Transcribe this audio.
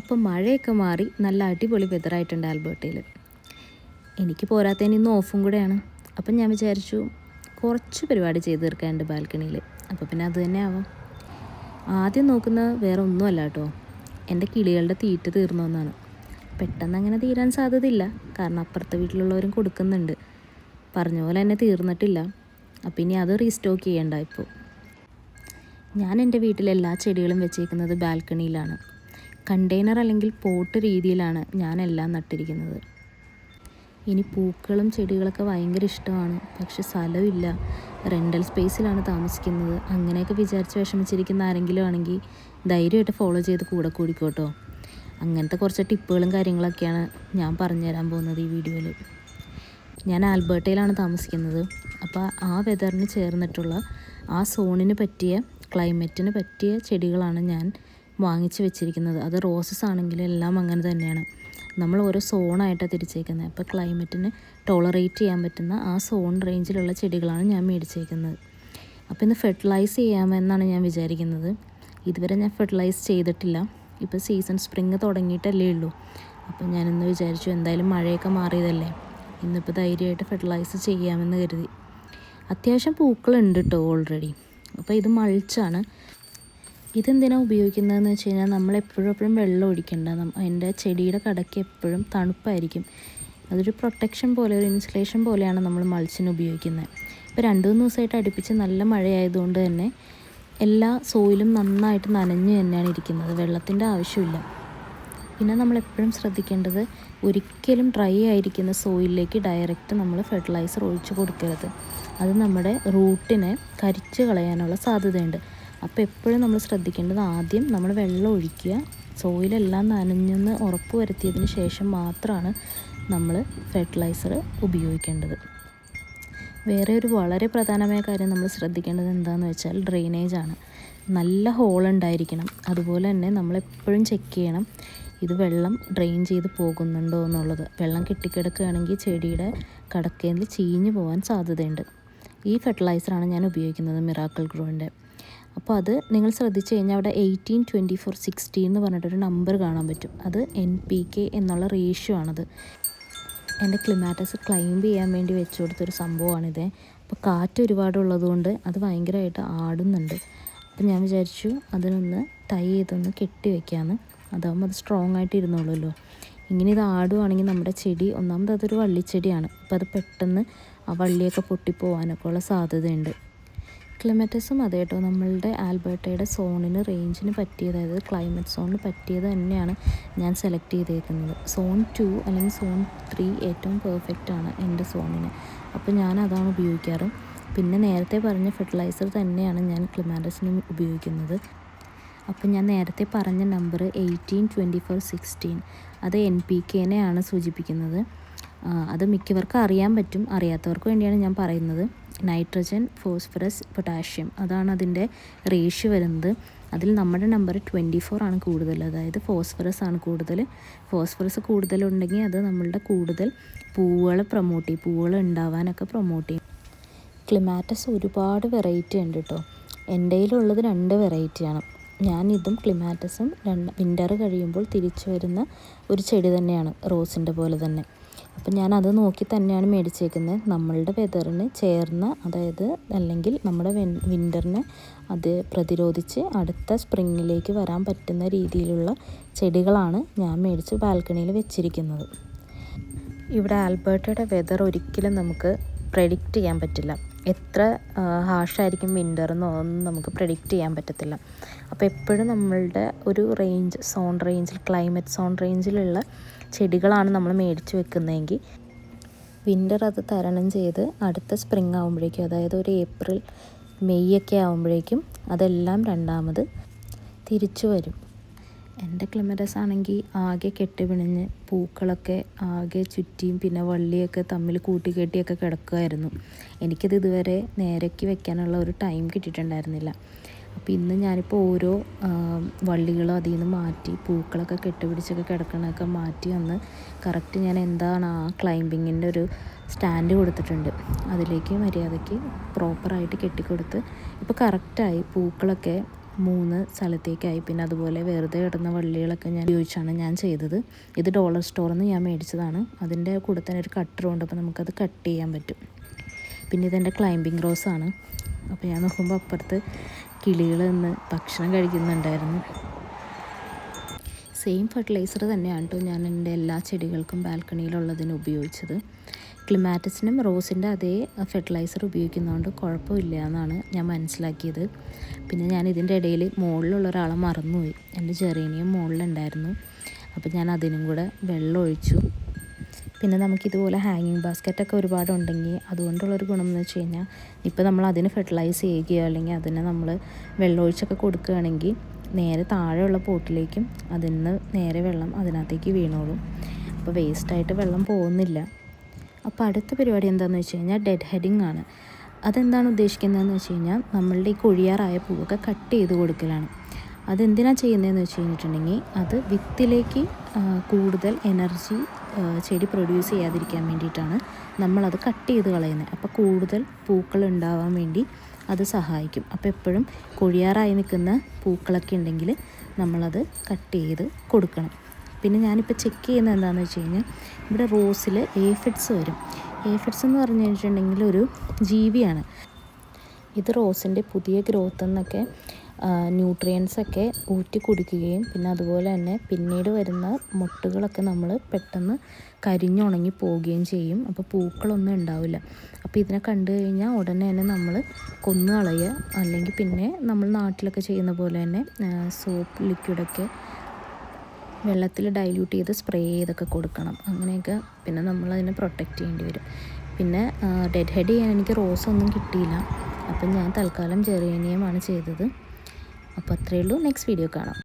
അപ്പോൾ മഴയൊക്കെ മാറി നല്ല അടിപൊളി വെതറായിട്ടുണ്ട് ആൽബർട്ടയിൽ. എനിക്ക് പോരാത്തതിന് ഇന്ന് ഓഫും കൂടെയാണ്. അപ്പം ഞാൻ വിചാരിച്ചു കുറച്ച് പരിപാടി ചെയ്ത് തീർക്കാനുണ്ട് ബാൽക്കണിയിൽ. അപ്പോൾ പിന്നെ അത് തന്നെ ആവാം. ആദ്യം നോക്കുന്നത് വേറെ ഒന്നുമല്ല കേട്ടോ, എൻ്റെ കിളികളുടെ തീറ്റ തീർന്നൊന്നാണ്. പെട്ടെന്ന് അങ്ങനെ തീരാൻ സാധ്യതയില്ല, കാരണം അപ്പുറത്തെ വീട്ടിലുള്ളവരും കൊടുക്കുന്നുണ്ട്. പറഞ്ഞ പോലെ തന്നെ തീർന്നിട്ടില്ല. അപ്പം ഇനി അത് റീസ്റ്റോക്ക് ചെയ്യണ്ട. ഇപ്പോൾ ഞാൻ എൻ്റെ വീട്ടിലെല്ലാ ചെടികളും വെച്ചേക്കുന്നത് ബാൽക്കണിയിലാണ്. കണ്ടെയ്നർ അല്ലെങ്കിൽ പോട്ട് രീതിയിലാണ് ഞാനെല്ലാം നട്ടിരിക്കുന്നത്. ഇനി പൂക്കളും ചെടികളൊക്കെ ഭയങ്കര ഇഷ്ടമാണ്, പക്ഷെ സ്ഥലമില്ല, റെൻ്റൽ സ്പേസിലാണ് താമസിക്കുന്നത്. അങ്ങനെയൊക്കെ വിചാരിച്ച് വിഷമിച്ചിരിക്കുന്ന ആരെങ്കിലും ആണെങ്കിൽ ധൈര്യമായിട്ട് ഫോളോ ചെയ്ത് കൂടെ കൂടിക്കോട്ടോ. അങ്ങനത്തെ കുറച്ച് ടിപ്പുകളും കാര്യങ്ങളൊക്കെയാണ് ഞാൻ പറഞ്ഞു തരാൻ പോകുന്നത് ഈ വീഡിയോയിൽ. ഞാൻ ആൽബർട്ടയിലാണ് താമസിക്കുന്നത്. അപ്പോൾ ആ വെതറിന് ചേർന്നിട്ടുള്ള ആ സോണിന് പറ്റിയ ക്ലൈമറ്റിന് പറ്റിയ ചെടികളാണ് ഞാൻ വാങ്ങിച്ച് വെച്ചിരിക്കുന്നത്. അത് റോസസ് ആണെങ്കിലും എല്ലാം അങ്ങനെ തന്നെയാണ്. നമ്മൾ ഓരോ സോണായിട്ടാണ് തിരിച്ചേക്കുന്നത്. അപ്പോൾ ക്ലൈമറ്റിന് ടോളറേറ്റ് ചെയ്യാൻ പറ്റുന്ന ആ സോൺ റേഞ്ചിലുള്ള ചെടികളാണ് ഞാൻ മേടിച്ചേക്കുന്നത്. അപ്പോൾ ഇന്ന് ഫെർട്ടിലൈസ് ചെയ്യാമെന്നാണ് ഞാൻ വിചാരിക്കുന്നത്. ഇതുവരെ ഞാൻ ഫെർട്ടിലൈസ് ചെയ്തിട്ടില്ല. ഇപ്പോൾ സീസൺ സ്പ്രിങ് തുടങ്ങിയിട്ടല്ലേ ഉള്ളൂ. അപ്പോൾ ഞാനിന്ന് വിചാരിച്ചു എന്തായാലും മഴയൊക്കെ മാറിയതല്ലേ, ഇന്നിപ്പോൾ ധൈര്യമായിട്ട് ഫെർട്ടിലൈസ് ചെയ്യാമെന്ന് കരുതി. അത്യാവശ്യം പൂക്കളുണ്ട് കേട്ടോ ഓൾറെഡി. അപ്പോൾ ഇത് മൾച്ചാണ്. ഇതെന്തിനാണ് ഉപയോഗിക്കുന്നതെന്ന് വെച്ച് കഴിഞ്ഞാൽ നമ്മളെപ്പോഴും വെള്ളം ഒഴിക്കേണ്ട. അതിൻ്റെ ചെടിയുടെ കടയ്ക്ക് എപ്പോഴും തണുപ്പായിരിക്കും. അതൊരു പ്രൊട്ടക്ഷൻ പോലെ, ഒരു ഇൻസുലേഷൻ പോലെയാണ് നമ്മൾ മൾച്ചിന് ഉപയോഗിക്കുന്നത്. ഇപ്പോൾ 2-3 ദിവസമായിട്ട് അടുപ്പിച്ച് നല്ല മഴയായതുകൊണ്ട് തന്നെ എല്ലാ സോയിലും നന്നായിട്ട് നനഞ്ഞ് തന്നെയാണ് ഇരിക്കുന്നത്. വെള്ളത്തിൻ്റെ ആവശ്യമില്ല. പിന്നെ നമ്മളെപ്പോഴും ശ്രദ്ധിക്കേണ്ടത് ഒരിക്കലും ഡ്രൈ ആയിരിക്കുന്ന സോയിലിലേക്ക് ഡയറക്റ്റ് നമ്മൾ ഫെർട്ടിലൈസർ ഒഴിച്ച് കൊടുക്കരുത്. അത് നമ്മുടെ റൂട്ടിനെ കരിച്ച് കളയാനുള്ള സാധ്യതയുണ്ട്. അപ്പോൾ എപ്പോഴും നമ്മൾ ശ്രദ്ധിക്കേണ്ടത് ആദ്യം നമ്മൾ വെള്ളം ഒഴിക്കുക, സോയിലെല്ലാം നനഞ്ഞെന്ന് ഉറപ്പ് വരുത്തിയതിന് ശേഷം മാത്രമാണ് നമ്മൾ ഫെർട്ടിലൈസർ ഉപയോഗിക്കേണ്ടത്. വേറെ ഒരു വളരെ പ്രധാനമായ കാര്യം നമ്മൾ ശ്രദ്ധിക്കേണ്ടത് എന്താണെന്ന് വെച്ചാൽ ഡ്രെയിനേജാണ്. നല്ല ഹോളുണ്ടായിരിക്കണം. അതുപോലെ തന്നെ നമ്മളെപ്പോഴും ചെക്ക് ചെയ്യണം ഇത് വെള്ളം ഡ്രെയിൻ ചെയ്ത് പോകുന്നുണ്ടോ എന്നുള്ളത്. വെള്ളം കെട്ടിക്കിടക്കുകയാണെങ്കിൽ ചെടിയുടെ കടക്കയിൽ ചീഞ്ഞു പോകാൻ സാധ്യതയുണ്ട്. ഈ ഫെർട്ടിലൈസറാണ് ഞാൻ ഉപയോഗിക്കുന്നത്, മിറാക്കിൾ ഗ്രോവിൻ്റെ. അപ്പോൾ അത് നിങ്ങൾ ശ്രദ്ധിച്ച് കഴിഞ്ഞാൽ അവിടെ 18-24-16 എന്ന് പറഞ്ഞിട്ടൊരു നമ്പർ കാണാൻ പറ്റും. അത് NPK എന്നുള്ള റേഷ്യോ ആണത്. എൻ്റെ ക്ലിമാറ്റസ് ക്ലൈംബ് ചെയ്യാൻ വേണ്ടി വെച്ച് കൊടുത്തൊരു സംഭവമാണിത്. അപ്പോൾ കാറ്റ് ഒരുപാടുള്ളതുകൊണ്ട് അത് ഭയങ്കരമായിട്ട് ആടുന്നുണ്ട്. അപ്പോൾ ഞാൻ വിചാരിച്ചു അതിനൊന്ന് ടൈ ചെയ്തൊന്ന് കെട്ടി വയ്ക്കാമെന്ന്. അതാകുമ്പോൾ അത് സ്ട്രോങ് ആയിട്ട് ഇരുന്നോളൂല്ലോ. ഇങ്ങനെ ഇത് ആടുവാണെങ്കിൽ നമ്മുടെ ചെടി, ഒന്നാമത് അതൊരു വള്ളിച്ചെടിയാണ്, അപ്പോൾ അത് പെട്ടെന്ന് ആ വള്ളിയൊക്കെ പൊട്ടിപ്പോവാനൊക്കെ ഉള്ള സാധ്യതയുണ്ട്. ക്ലിമാറ്റസും അതെ കേട്ടോ, നമ്മളുടെ ആൽബർട്ടയുടെ സോണിന് റേഞ്ചിന് പറ്റിയത്, അതായത് ക്ലൈമറ്റ് സോണിന് പറ്റിയത് തന്നെയാണ് ഞാൻ സെലക്ട് ചെയ്തേക്കുന്നത്. സോൺ 2 അല്ലെങ്കിൽ സോൺ 3 ഏറ്റവും പെർഫെക്റ്റാണ് എൻ്റെ സോണിന്. അപ്പോൾ ഞാൻ അതാണ് ഉപയോഗിക്കാറ്. പിന്നെ നേരത്തെ പറഞ്ഞ ഫെർട്ടിലൈസർ തന്നെയാണ് ഞാൻ ക്ലിമാറ്റസിനും ഉപയോഗിക്കുന്നത്. അപ്പം ഞാൻ നേരത്തെ പറഞ്ഞ നമ്പർ 18-24-16 അത് NPKനെയാണ് സൂചിപ്പിക്കുന്നത്. അത് മിക്കവർക്കും അറിയാൻ പറ്റും, അറിയാത്തവർക്ക് വേണ്ടിയാണ് ഞാൻ പറയുന്നത്. നൈട്രജൻ, ഫോസ്ഫറസ്, പൊട്ടാഷ്യം, അതാണ് അതിൻ്റെ റേഷ്യോ വരുന്നത്. അതിൽ നമ്മുടെ നമ്പർ 24 ആണ് കൂടുതൽ, അതായത് ഫോസ്ഫറസ് ആണ് കൂടുതൽ. ഫോസ്ഫറസ് കൂടുതലുണ്ടെങ്കിൽ അത് നമ്മളുടെ കൂടുതൽ പൂവുകളെ പ്രൊമോട്ട് ചെയ്യും, പൂവുകൾ ഉണ്ടാവാനൊക്കെ പ്രൊമോട്ട് ചെയ്യും. ക്ലിമാറ്റസ് ഒരുപാട് വെറൈറ്റി ഉണ്ട് കേട്ടോ. എൻ്റെ കയ്യിലുള്ളത് 2 വെറൈറ്റിയാണ്. ഞാനിതും ക്ലിമാറ്റസും വിൻ്റർ കഴിയുമ്പോൾ തിരിച്ചു വരുന്ന ഒരു ചെടി തന്നെയാണ്, റോസിൻ്റെ പോലെ തന്നെ. അപ്പം ഞാനത് നോക്കി തന്നെയാണ് മേടിച്ചേക്കുന്നത്. നമ്മളുടെ വെതറിന് ചേർന്ന, അതായത് അല്ലെങ്കിൽ നമ്മുടെ വിൻ്ററിനെ അത് പ്രതിരോധിച്ച് അടുത്ത സ്പ്രിങ്ങിലേക്ക് വരാൻ പറ്റുന്ന രീതിയിലുള്ള ചെടികളാണ് ഞാൻ മേടിച്ച് ബാൽക്കണിയിൽ വെച്ചിരിക്കുന്നത്. ഇവിടെ ആൽബർട്ടയുടെ വെതർ ഒരിക്കലും നമുക്ക് പ്രെഡിക്റ്റ് ചെയ്യാൻ പറ്റില്ല. എത്ര ഹാർഷായിരിക്കും വിൻ്ററെന്നോ ഒന്നും നമുക്ക് പ്രെഡിക്റ്റ് ചെയ്യാൻ പറ്റത്തില്ല. അപ്പോൾ എപ്പോഴും നമ്മളുടെ ഒരു റേഞ്ച്, സോൺ റേഞ്ചിൽ, ക്ലൈമറ്റ് സോൺ റേഞ്ചിലുള്ള ചെടികളാണ് നമ്മൾ മേടിച്ച് വെക്കുന്നതെങ്കിൽ വിൻ്റർ അത് തരണം ചെയ്ത് അടുത്ത സ്പ്രിങ് ആകുമ്പോഴേക്കും, അതായത് ഒരു ഏപ്രിൽ മെയ് ഒക്കെ ആകുമ്പോഴേക്കും അതെല്ലാം രണ്ടാമത് തിരിച്ചു വരും. എൻ്റെ ക്ലിമാറ്റസ് ആണെങ്കിൽ ആകെ കെട്ടിപിണിഞ്ഞ് പൂക്കളൊക്കെ ആകെ ചുറ്റിയും പിന്നെ വള്ളിയൊക്കെ തമ്മിൽ കൂട്ടിക്കെട്ടിയൊക്കെ കിടക്കുമായിരുന്നു. എനിക്കത് ഇതുവരെ നേരേക്ക് വെക്കാനുള്ള ഒരു ടൈം കിട്ടിയിട്ടുണ്ടായിരുന്നില്ല. അപ്പോൾ ഇന്ന് ഞാനിപ്പോൾ ഓരോ വള്ളികളും അതിൽ നിന്ന് മാറ്റി പൂക്കളൊക്കെ കെട്ടിപിടിച്ചൊക്കെ കിടക്കണതൊക്കെ മാറ്റി വന്ന് കറക്റ്റ് ഞാൻ എന്താണ് ആ ക്ലൈമ്പിങ്ങിൻ്റെ ഒരു സ്റ്റാൻഡ് കൊടുത്തിട്ടുണ്ട്, അതിലേക്ക് മര്യാദയ്ക്ക് പ്രോപ്പറായിട്ട് കെട്ടിക്കൊടുത്ത് ഇപ്പോൾ കറക്റ്റായി. പൂക്കളൊക്കെ 3 സ്ഥലത്തേക്കായി. പിന്നെ അതുപോലെ വെറുതെ കിടന്ന വള്ളികളൊക്കെ ഞാൻ ഉപയോഗിച്ചാണ് ഞാൻ ചെയ്തത്. ഇത് ഡോളർ സ്റ്റോറിൽ നിന്ന് ഞാൻ മേടിച്ചതാണ്. അതിൻ്റെ കൂടെ തന്നെ ഒരു കട്ടറും ഉണ്ട്, അപ്പോൾ നമുക്കത് കട്ട് ചെയ്യാൻ പറ്റും. പിന്നെ ഇതെൻ്റെ ക്ലൈമ്പിംഗ് റോസാണ്. അപ്പോൾ ഞാൻ നോക്കുമ്പോൾ അപ്പുറത്ത് കിളികൾ നിന്ന് ഭക്ഷണം കഴിക്കുന്നുണ്ടായിരുന്നു. സെയിം ഫെർട്ടിലൈസർ തന്നെയാണ് കേട്ടോ ഞാൻ എൻ്റെ എല്ലാ ചെടികൾക്കും ബാൽക്കണിയിലുള്ളതിന് ഉപയോഗിച്ചത്. ക്ലിമാറ്റിസിനും റോസിൻ്റെ അതേ ഫെർട്ടിലൈസർ ഉപയോഗിക്കുന്നതുകൊണ്ട് കുഴപ്പമില്ല എന്നാണ് ഞാൻ മനസ്സിലാക്കിയത്. പിന്നെ ഞാൻ ഇതിൻ്റെ ഇടയിൽ മുകളിലുള്ള ഒരാളെ മറന്നുപോയി. എൻ്റെ ജെറേനിയം മുകളിലുണ്ടായിരുന്നു, അപ്പോൾ ഞാൻ അതിനും കൂടെ വെള്ളം ഒഴിച്ചു. പിന്നെ നമുക്കിതുപോലെ ഹാങ്ങിങ് ബാസ്ക്കറ്റൊക്കെ ഒരുപാടുണ്ടെങ്കിൽ അതുകൊണ്ടുള്ളൊരു ഗുണം എന്ന് വെച്ച് കഴിഞ്ഞാൽ ഇപ്പോൾ നമ്മൾ അതിന് ഫെർട്ടിലൈസ് ചെയ്യുകയോ അല്ലെങ്കിൽ അതിനെ നമ്മൾ വെള്ളമൊഴിച്ചൊക്കെ കൊടുക്കുകയാണെങ്കിൽ നേരെ താഴെയുള്ള പോട്ടിലേക്കും അതിൽ നിന്ന് നേരെ വെള്ളം അതിനകത്തേക്ക് വീണോളും. അപ്പോൾ വേസ്റ്റായിട്ട് വെള്ളം പോകുന്നില്ല. അപ്പോൾ അടുത്ത പരിപാടി എന്താണെന്ന് വെച്ച് കഴിഞ്ഞാൽ ഡെഡ് ഹെഡിങ് ആണ്. അതെന്താണ് ഉദ്ദേശിക്കുന്നതെന്ന് വെച്ച് കഴിഞ്ഞാൽ നമ്മളുടെ ഈ കൊഴിയാറായ പൂവൊക്കെ കട്ട് ചെയ്ത് കൊടുക്കലാണ്. അതെന്തിനാണ് ചെയ്യുന്നതെന്ന് വെച്ച് കഴിഞ്ഞിട്ടുണ്ടെങ്കിൽ അത് വിത്തിലേക്ക് കൂടുതൽ എനർജി ചെടി പ്രൊഡ്യൂസ് ചെയ്യാതിരിക്കാൻ വേണ്ടിയിട്ടാണ് നമ്മളത് കട്ട് ചെയ്ത് കളയുന്നത്. അപ്പോൾ കൂടുതൽ പൂക്കൾ ഉണ്ടാവാൻ വേണ്ടി അത് സഹായിക്കും. അപ്പോൾ എപ്പോഴും കൊഴിയാറായി നിൽക്കുന്ന പൂക്കളൊക്കെ ഉണ്ടെങ്കിൽ നമ്മളത് കട്ട് ചെയ്ത് കൊടുക്കണം. പിന്നെ ഞാനിപ്പോൾ ചെക്ക് ചെയ്യുന്നത് എന്താണെന്ന് വെച്ച് കഴിഞ്ഞാൽ ഇവിടെ റോസിൽ ഏഫിഡ്സ് വരും. ഏഫിഡ്സ് എന്ന് പറഞ്ഞു കഴിഞ്ഞിട്ടുണ്ടെങ്കിൽ ഒരു ജീവിയാണ്. ഇത് റോസിൻ്റെ പുതിയ ഗ്രോത്ത് എന്നൊക്കെ ന്യൂട്രിയൻസൊക്കെ ഊറ്റി കുടിക്കുകയും പിന്നെ അതുപോലെ തന്നെ പിന്നീട് വരുന്ന മുട്ടുകളൊക്കെ നമ്മൾ പെട്ടെന്ന് കരിഞ്ഞുണങ്ങി പോവുകയും ചെയ്യും. അപ്പോൾ പൂക്കളൊന്നും ഉണ്ടാവില്ല. അപ്പോൾ ഇതിനെ കണ്ടു കഴിഞ്ഞാൽ ഉടനെ തന്നെ നമ്മൾ കൊന്നു കളയുക, അല്ലെങ്കിൽ പിന്നെ നമ്മൾ നാട്ടിലൊക്കെ ചെയ്യുന്ന പോലെ തന്നെ സോപ്പ് ലിക്വിഡൊക്കെ വെള്ളത്തിൽ ഡൈല്യൂട്ട് ചെയ്ത് സ്പ്രേ ചെയ്തൊക്കെ കൊടുക്കണം. അങ്ങനെയൊക്കെ പിന്നെ നമ്മളതിനെ പ്രൊട്ടക്റ്റ് ചെയ്യേണ്ടി വരും. പിന്നെ ഡെഡ് ഹെഡ് ചെയ്യാൻ എനിക്ക് റോസൊന്നും കിട്ടിയില്ല, അപ്പം ഞാൻ തൽക്കാലം ജെറേനിയമാണ് ചെയ്തത്. അപ്പോൾ അത്രയേ ഉള്ളൂ. നെക്സ്റ്റ് വീഡിയോ കാണാം.